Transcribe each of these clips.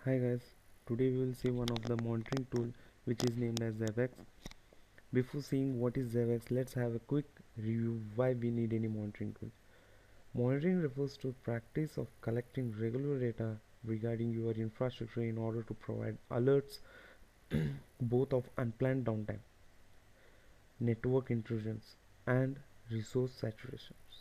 Hi guys, today we will see one of the monitoring tool which is named as Zabbix. Before seeing what is Zabbix, let's have a quick review why we need any monitoring tool. Monitoring refers to practice of collecting regular data regarding your infrastructure in order to provide alerts both of unplanned downtime, network intrusions, and resource saturations.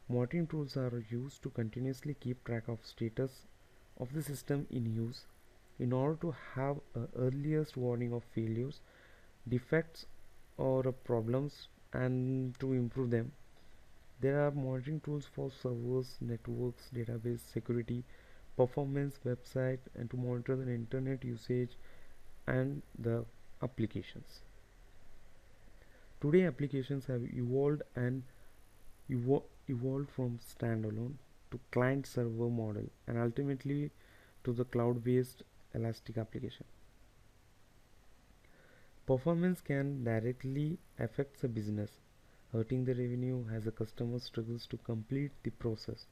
Monitoring tools are used to continuously keep track of status of the system in use in order to have a earliest warning of failures, defects, or problems and to improve them. There are monitoring tools for servers, networks, database, security, performance, website, and to monitor the internet usage and the applications. Today applications have evolved and evolved from standalone to client server model and ultimately to the cloud based elastic application. Performance can directly affect the business, hurting the revenue as the customer struggles to complete the process.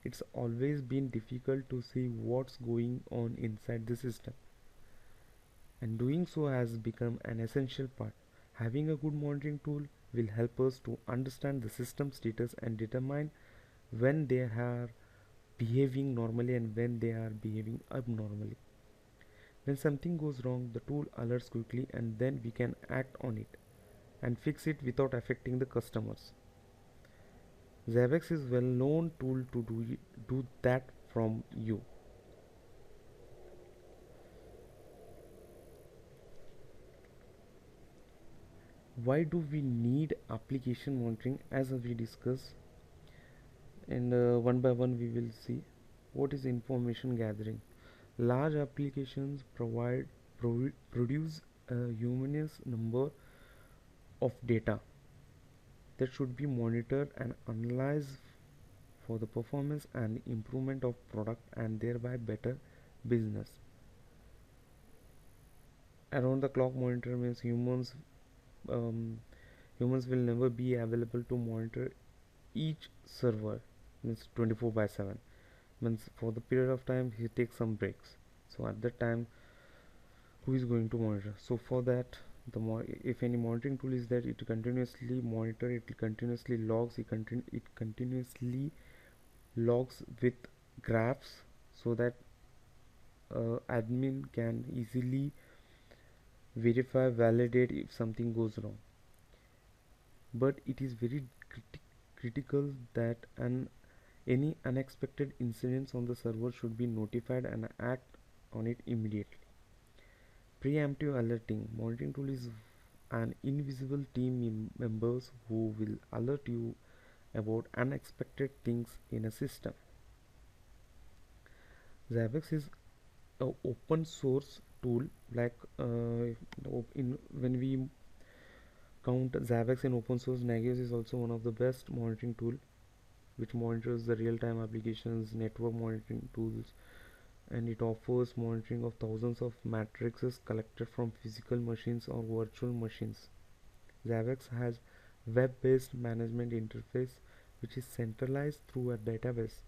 It's always been difficult to see what's going on inside the system, and doing so has become an essential part. Having a good monitoring tool will help us to understand the system status and determine when they are behaving normally and when they are behaving abnormally. When something goes wrong, the tool alerts quickly and then we can act on it and fix it without affecting the customers. Zabbix is well known tool to do that from you. Why do we need application monitoring? As we discuss, and one by one we will see what is information gathering. Large applications produce a humongous number of data that should be monitored and analyzed for the performance and improvement of product and thereby better business. Around the clock monitor means um, humans will never be available to monitor each server, means 24 by 7, means for the period of time he takes some breaks. So at that time who is going to monitor? So for that, if any monitoring tool is there, it continuously monitor, it continuously logs, it continuously logs with graphs so that admin can easily verify, validate if something goes wrong. But it is very critical that any unexpected incidents on the server should be notified and act on it immediately. Preemptive alerting monitoring tool is an invisible team members who will alert you about unexpected things in a system. Zabbix is a open source tool, like in when we count Zabbix in open source, Nagios is also one of the best monitoring tool which monitors the real-time applications, network monitoring tools, and it offers monitoring of thousands of matrices collected from physical machines or virtual machines. Zabbix has web-based management interface which is centralized through a database.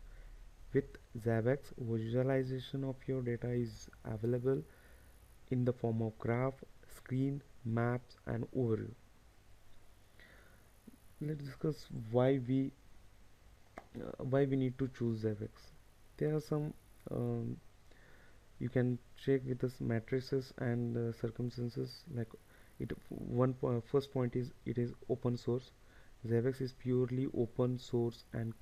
With Zabbix, visualization of your data is available in the form of graph, screen, maps, and overview. Let's discuss why we need to choose Zabbix. There are some you can check with the matrices and circumstances, like first point is it is open source. Zabbix is purely open source and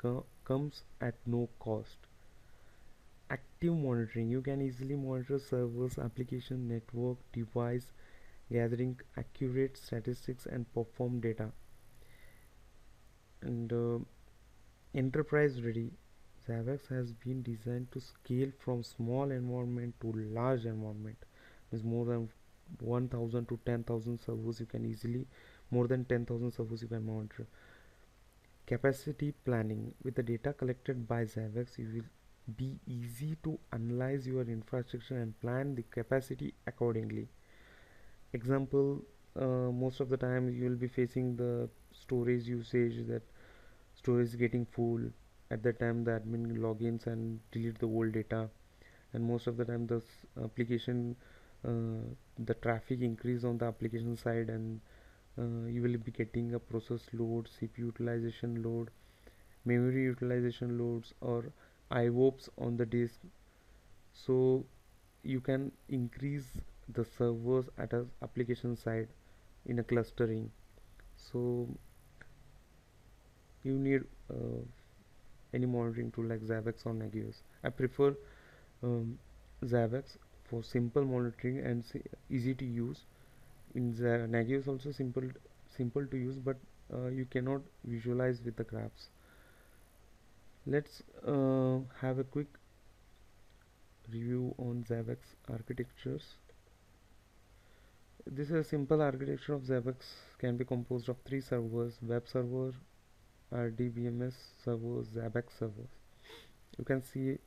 comes at no cost. Active monitoring, you can easily monitor servers, application, network, device, gathering accurate statistics and perform data. And enterprise ready, Zabbix has been designed to scale from small environment to large environment. With more than 1000 to 10,000 servers you can easily, more than 10,000 servers you can monitor. Capacity planning, with the data collected by Zabbix you will be easy to analyze your infrastructure and plan the capacity accordingly. Example, most of the time you will be facing the storage usage, that storage is getting full. At that time the admin logins and delete the old data, and most of the time the application the traffic increase on the application side, and you will be getting a process load, CPU utilization load, memory utilization loads, or IOPS on the disk. So you can increase the servers at a application side in a clustering. So you need any monitoring tool like Zabbix or Nagios. I prefer um, Zabbix for simple monitoring and easy to use. In Nagios also simple to use, but you cannot visualize with the graphs. Let's have a quick review on Zabbix architectures. This is a simple architecture of Zabbix, can be composed of three servers: web server, RDBMS servers, Zabbix servers. You can see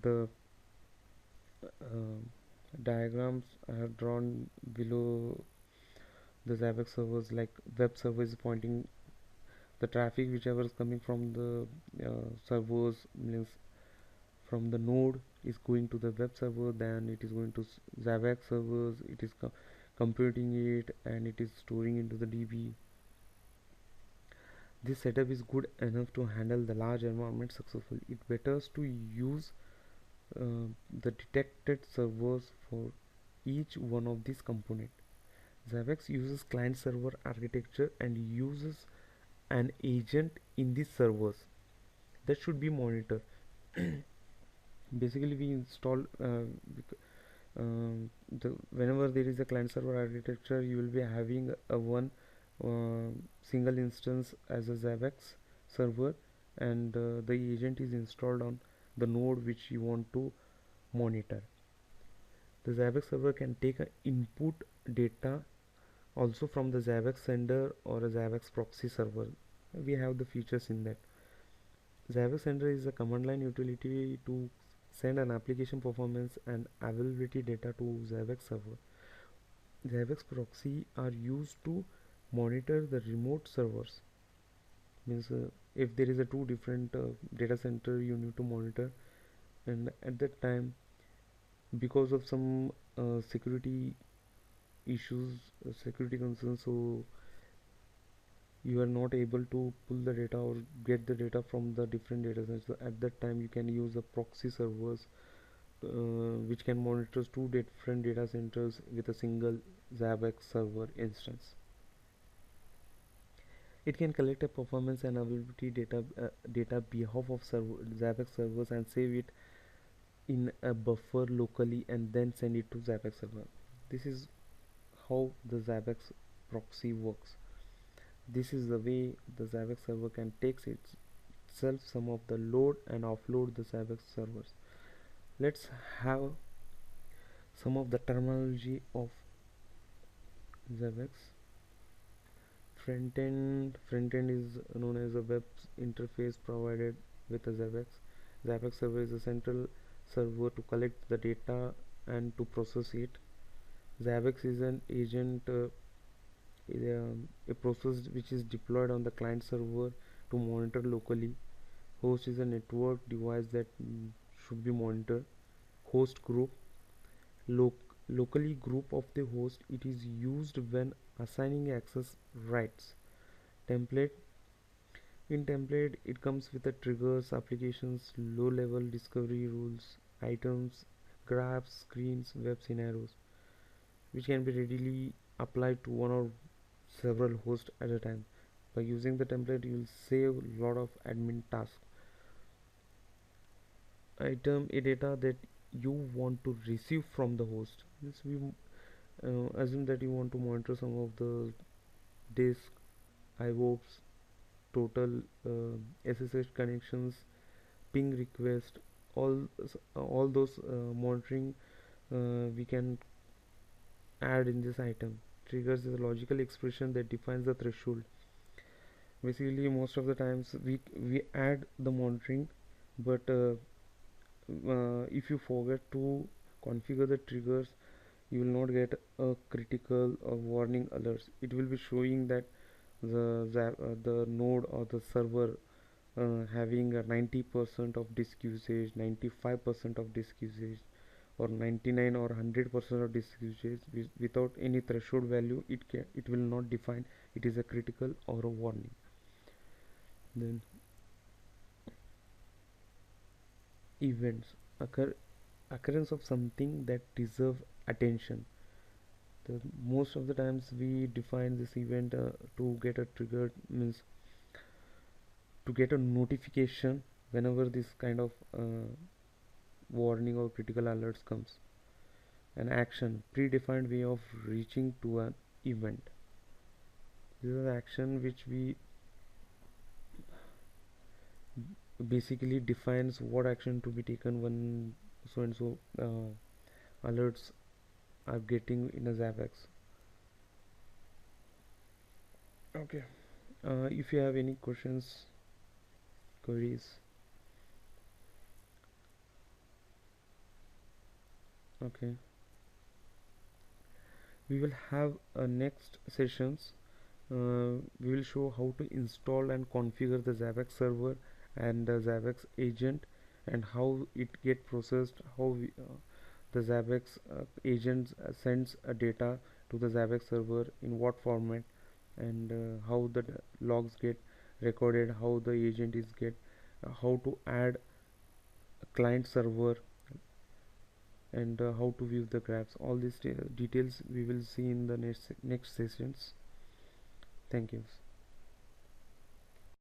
the diagrams I have drawn below the Zabbix servers. Like web server is pointing the traffic whichever is coming from the servers, means from the node is going to the web server, then it is going to Zabbix servers, it is computing it, and it is storing into the DB. This setup is good enough to handle the large environment successfully. It better to use the detected servers for each one of these components. Zabbix uses client server architecture and uses an agent in these servers that should be monitored. Basically, we install whenever there is a client server architecture, you will be having a one uh, single instance as a Zabbix server, and the agent is installed on the node which you want to monitor. The Zabbix server can take a input data also from the Zabbix sender or a Zabbix proxy server. We have the features in that. Zabbix sender is a command line utility to send an application performance and availability data to Zabbix server. Zabbix proxy are used to monitor the remote servers. Means if there is a two different data center you need to monitor, and at that time, because of some security issues, security concerns, so you are not able to pull the data or get the data from the different data centers. So at that time you can use the proxy servers which can monitor two different data centers with a single Zabbix server instance. It can collect a performance and availability data behalf of Zabbix servers and save it in a buffer locally and then send it to Zabbix server. This is how the Zabbix proxy works. This is the way the Zabbix server can take itself some of the load and offload the Zabbix servers. Let's have some of the terminology of Zabbix. Front end is known as a web interface provided with a Zabbix. Zabbix server is a central server to collect the data and to process it. Zabbix is an agent, a process which is deployed on the client server to monitor locally. Host is a network device that should be monitored. Host group, locally group of the host. It is used when assigning access rights. Template, in template it comes with the triggers, applications, low level discovery rules, items, graphs, screens, web scenarios, which can be readily applied to one or several hosts at a time. By using the template you will save a lot of admin tasks. Item, a data that you want to receive from the host. This we assume that you want to monitor some of the disk, IOPS, total SSH connections, ping request, all those monitoring we can add in this item. Triggers is a logical expression that defines the threshold. Basically, most of the times we add the monitoring, but if you forget to configure the triggers, you will not get a critical or warning alerts. It will be showing that the node or the server having a 90% of disk usage, 95% of disk usage, or 99 or 100% of disk usage without any threshold value, it will not define it is a critical or a warning. Then events, occurrence of something that deserve attention. Most of the times we define this event to get a triggered, means to get a notification whenever this kind of warning or critical alerts comes. An action, predefined way of reaching to an event. This is an action which we basically defines what action to be taken when so and so alerts are getting in a Zabbix. Okay. If you have any questions, queries. Okay. We will have next sessions. We will show how to install and configure the Zabbix server and the Zabbix agent, and how it get processed, how the Zabbix agent sends a data to the Zabbix server in what format, and how the logs get recorded, how the agent is get, how to add a client server, and how to view the graphs. All these details we will see in the next sessions. Thank you.